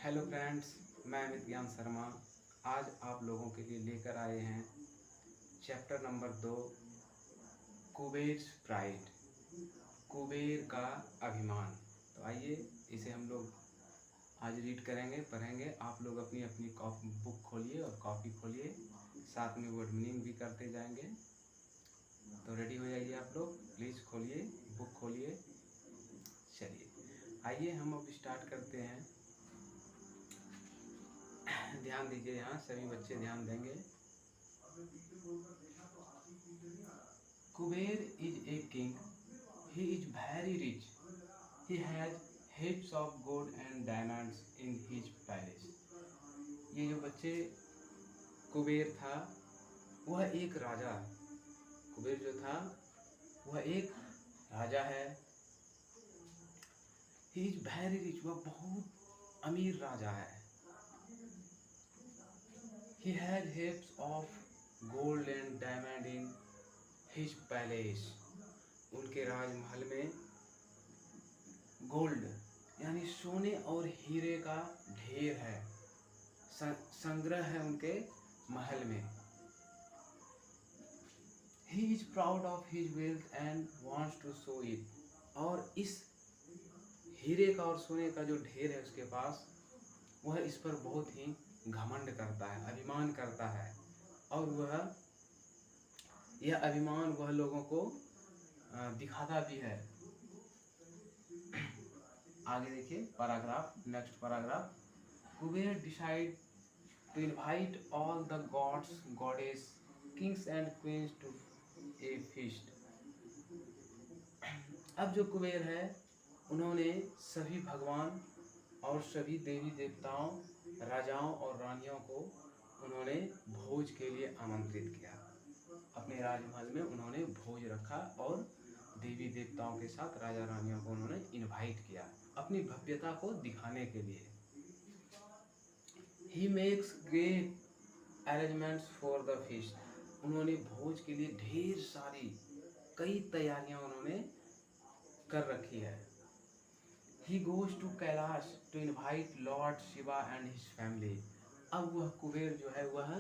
Hello friends, मैं अमित ज्ञान शर्मा। आज आप लोगों के लिए लेकर आए हैं chapter number 2, Kuber pride, Kuber का अभिमान। तो आइए इसे हम लोग आज रीड करेंगे, पढ़ेंगे। आप लोग अपनी अपनी बुक खोलिए और कॉपी खोलिए, साथ में वर्ड मीनिंग भी करते जाएंगे। तो रेडी हो जाइए आप लोग, प्लीज़ खोलिए, बुक खोलिए। चलिए आइए हम अब स्टार्ट करते हैं। ध्यान दीजिए, यहाँ सभी बच्चे ध्यान देंगे। Kuber is a king, he is very rich, he has heaps of gold and diamonds in his palace। ये जो बच्चे, कुबेर था वह एक राजा, कुबेर जो था वह एक राजा है। ही इज वेरी रिच, वह बहुत अमीर राजा है। He had heaps of gold and diamond in his palace। उनके राजमहल में गोल्ड यानी सोने और हीरे का ढेर है, संग्रह है उनके महल में। He is proud of his wealth and wants to show it। और इस हीरे का और सोने का जो ढेर है उसके पास, वह इस पर बहुत ही घमंड करता है, अभिमान करता है। और यह अभिमान वह लोगों को दिखाता भी है। आगे देखिए paragraph, next paragraph. Kuber decide to invite all the gods, goddess, kings and queens to a feast. अब जो कुबेर है, उन्होंने सभी भगवान और सभी देवी देवताओं, राजाओं और रानियों को उन्होंने भोज के लिए आमंत्रित किया। अपने राजमहल में उन्होंने भोज रखा और देवी देवताओं के साथ राजा रानियों को उन्होंने इनवाइट किया, अपनी भव्यता को दिखाने के लिए। He makes great arrangements for the feast। उन्होंने भोज के लिए ढेर सारी कई तैयारियां उन्होंने कर रखी है। He goes to Kailash to invite Lord Shiva and his family। अब वह कुबेर जो है वह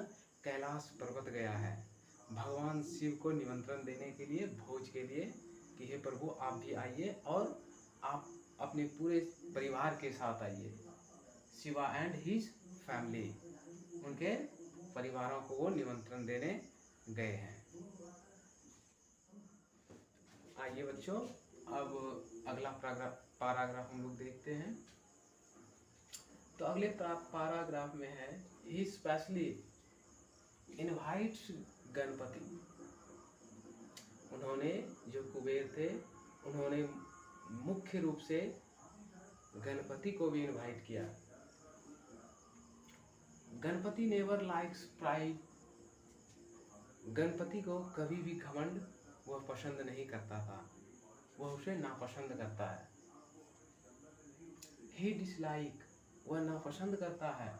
कैलाश पर्वत गया है भगवान शिव को निमंत्रण देने के लिए, भोज के लिए, कि हे प्रभु आप भी आइए और आप अपने पूरे परिवार के साथ आइए। शिवा एंड हिज फैमिली, उनके परिवारों को वो निमंत्रण देने गए हैं। आइए बच्चों, अब अगला पैराग्राफ हम लोग देखते हैं। तो अगले पैराग्राफ में है, ही स्पेशली इनवाइट्स गणपति। उन्होंने, जो कुबेर थे, उन्होंने मुख्य रूप से गणपति को भी इनवाइट किया। Ganpati never likes pride. Ganpati को कभी भी घमंड वह पसंद नहीं करता था, वह उसे नापसंद करता है। ही डिसलाइक, वह नापसंद करता है।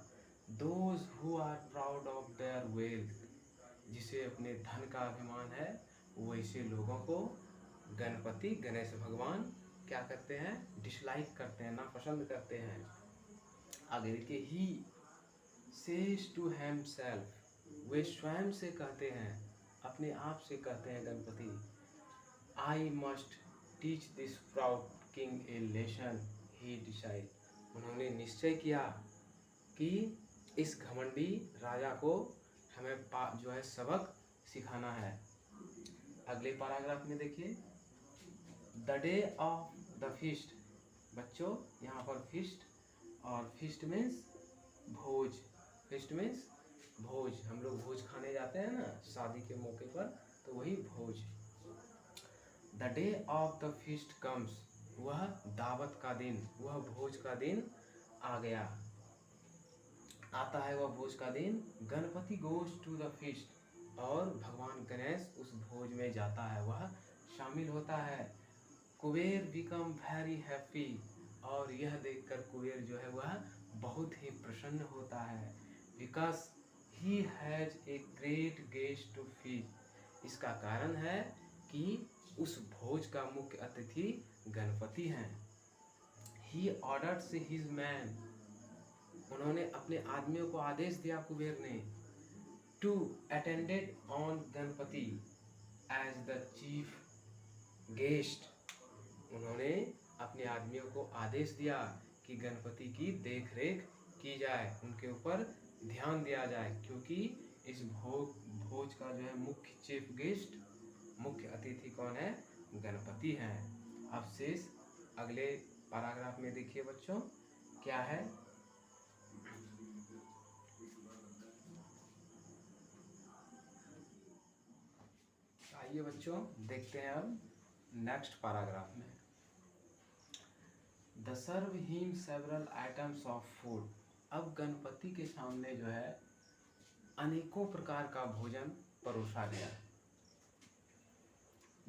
Those who are proud of their wealth, जिसे अपने धन का अभिमान है, वैसे लोगों को गणपति, गणेश भगवान क्या करते हैं? डिसलाइक करते हैं, नापसंद करते हैं। आगे देखिए, ही सेज टू हिमसेल्फ, वे स्वयं से कहते हैं, अपने आप से कहते हैं Ganpati, I must teach this proud king A lesson. He decide, उन्होंने निश्चय किया कि इस घमंडी राजा को हमें जो है सबक सिखाना है। अगले पैराग्राफ में देखिए, the day of the feast. बच्चों यहाँ पर फीस्ट, और फीस्ट मीन्स भोज। फीस्ट मीन्स भोज, हम लोग भोज खाने जाते हैं ना शादी के मौके पर, तो वही भोज। The day of the feast comes, वह दावत का दिन, वह भोज का दिन आ गया, आता है वह भोज का दिन। Ganapati goes to the feast, और भगवान गणेश उस भोज में जाता है, वह शामिल होता है। कुबेर बिकम वेरी हैप्पी, और यह देखकर कुबेर जो है वह बहुत ही प्रसन्न होता है। Because he has a great guest to feed. इसका कारण है कि उस भोज का मुख्य अतिथि गणपति हैं। ही ऑर्डर्स हिज मैन, उन्होंने अपने आदमियों को आदेश दिया कुबेर ने, to attended on Ganapati as the chief guest. उन्होंने अपने आदमियों को आदेश दिया कि गणपति की देख रेख की जाए, उनके ऊपर ध्यान दिया जाए, क्योंकि इस भोज का जो है मुख्य चीफ गेस्ट, मुख्य अतिथि कौन है? गणपति हैं। अब शेष अगले पैराग्राफ में देखिए बच्चों क्या है। आइए बच्चों देखते हैं अब नेक्स्ट पैराग्राफ में। The serve him several items of food. अब गणपति के सामने जो है अनेकों प्रकार का भोजन परोसा गया।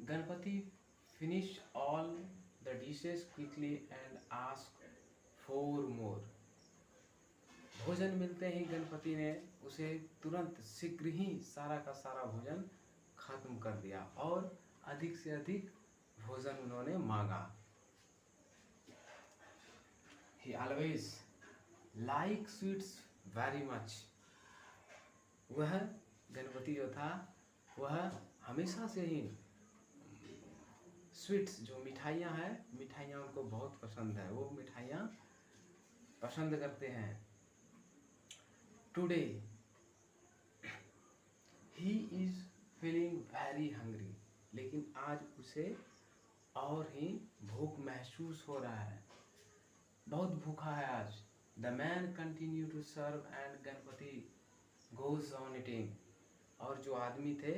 Ganpati finish all the dishes quickly and ask for more. भोजन मिलते ही गणपति ने उसे तुरंत शीघ्र ही सारा का सारा भोजन खत्म कर दिया और अधिक से अधिक भोजन उन्होंने मांगा। He always like sweets very much। वह गणपति जो था वह हमेशा से ही स्वीट्स जो मिठाइयाँ हैं, मिठाइयाँ उनको बहुत पसंद है, वो मिठाइयाँ पसंद करते हैं। Today he is feeling very hungry. लेकिन आज उसे और ही भूख महसूस हो रहा है, बहुत भूखा है आज। The man continue to serve and Ganapati goes on eating. और जो आदमी थे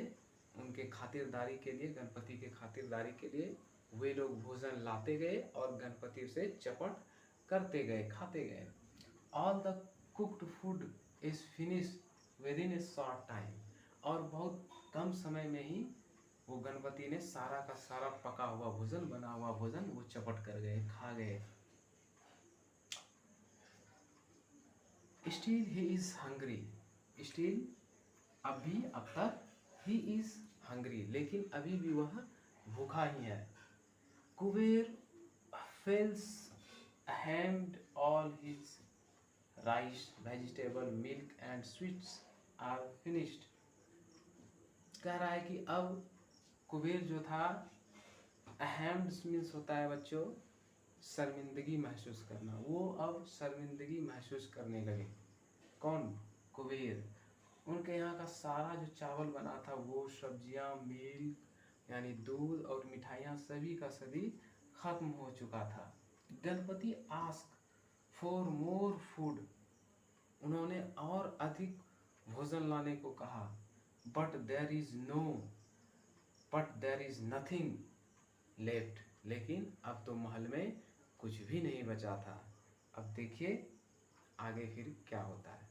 उनके खातिरदारी के लिए, गणपति के खातिरदारी के लिए वे लोग भोजन लाते गए और गणपति उसे चपट करते गए, खाते गए। All the cooked food is finish with in A short time. और बहुत कम समय में ही वो गणपति ने सारा का सारा पका हुआ भोजन, बना हुआ भोजन वो चपट कर गए, खा गए। Still he is hungry. Still अब तक ही इज हंग्री, लेकिन अभी भी वह भूखा ही है। Kuber fails hand all his rice, vegetable, milk and sweets are finished. कह रहा है कि अब कुबेर जो था, अहम मीन्स होता है बच्चों शर्मिंदगी महसूस करना, वो अब शर्मिंदगी महसूस करने लगे। कौन? कुबेर। उनके यहाँ का सारा जो चावल बना था, वो सब्जियाँ, मिल्क यानी दूध और मिठाइयाँ सभी का सभी खत्म हो चुका था। Ganpati ask for more food. उन्होंने और अधिक भोजन लाने को कहा। But there is nothing left. लेकिन अब तो महल में कुछ भी नहीं बचा था। अब देखिए आगे फिर क्या होता है।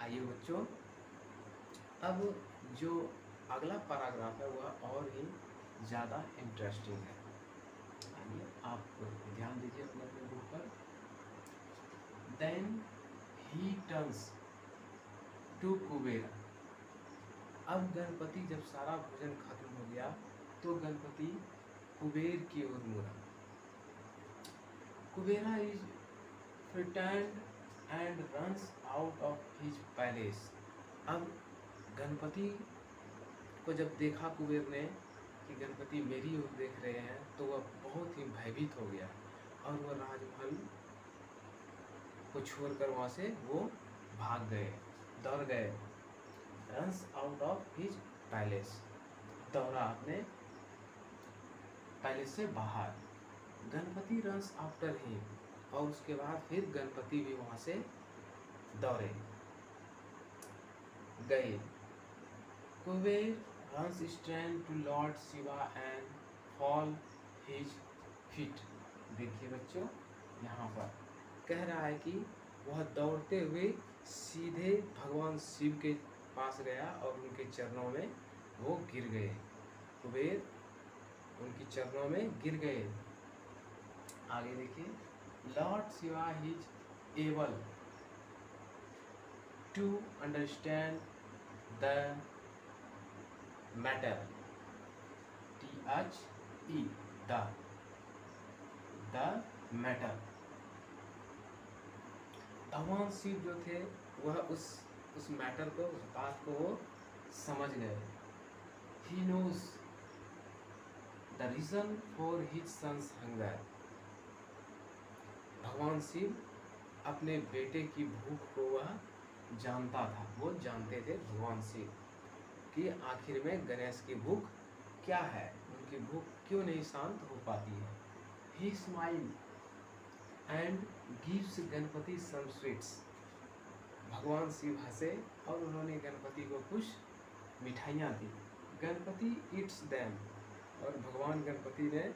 आइए बच्चों, अब जो अगला पैराग्राफ है वह और ही ज़्यादा इंटरेस्टिंग है। आइए आप ध्यान दीजिए अपने अपने बुक पर। Then he turns to Kuber. अब गणपति जब सारा भोजन खत्म हो गया तो गणपति कुबेर की ओर मुड़ा। Kubera is frightened and runs out of his palace. अब गणपति को जब देखा कुबेर ने कि गणपति मेरी ओर देख रहे हैं, तो वह बहुत ही भयभीत हो गया और वह राजमहल को छोड़कर वहाँ से वो भाग गए, दौड़ गए। Runs out of his palace, दौड़ा अपने पैलेस से बाहर। गणपति रन्स आफ्टर हिम, और उसके बाद फिर गणपति भी वहाँ से दौड़े गए। Kuber runs stand to lord Shiva and fall his feet. देखिए बच्चों, यहाँ पर कह रहा है कि वह दौड़ते हुए सीधे भगवान शिव के पास गया और उनके चरणों में वो गिर गए। कुबेर उनके चरणों में गिर गए। आगे देखिए, lord Shiva is able to understand the matter. THE the matter. भगवान शिव जो थे वह उस मैटर को, उस बात को वो समझ गए। He knows the reason for his son's hunger. भगवान शिव अपने बेटे की भूख को वह जानता था, वो जानते थे भगवान शिव कि आखिर में गणेश की भूख क्या है, उनकी भूख क्यों नहीं शांत हो पाती है। He smile and gives Ganapati some sweets. भगवान शिव हंसे और उन्होंने गणपति को कुछ मिठाइयाँ दी। गणपति ईट्स देम, और भगवान गणपति ने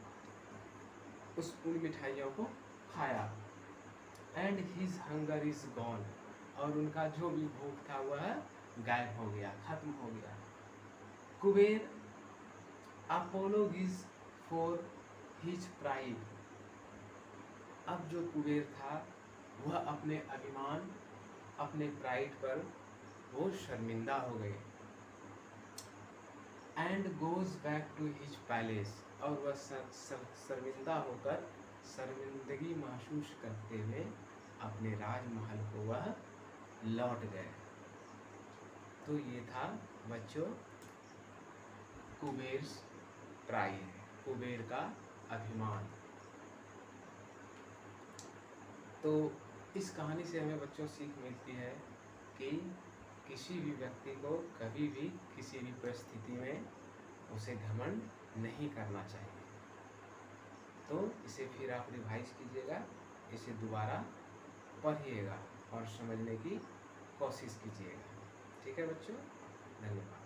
उन मिठाइयों को खाया। And his hunger is gone, और उनका जो भी भूख था वह गायब हो गया, खत्म हो गया। Kuber apologises for his pride. अब जो कुबेर था वह अपने अभिमान, अपने प्राइड पर वो शर्मिंदा हो गए। And goes back to his palace, और वह शर्मिंदा होकर, शर्मिंदगी महसूस करते हुए अपने राजमहल को वह लौट गए। तो ये था बच्चों कुबेर प्राइड, कुबेर का अभिमान। तो इस कहानी से हमें बच्चों सीख मिलती है कि किसी भी व्यक्ति को कभी भी किसी भी परिस्थिति में उसे घमंड नहीं करना चाहिए। तो इसे फिर आप रिवाइज कीजिएगा, इसे दोबारा पढ़िएगा और समझने की कोशिश कीजिएगा। ठीक है बच्चों, धन्यवाद।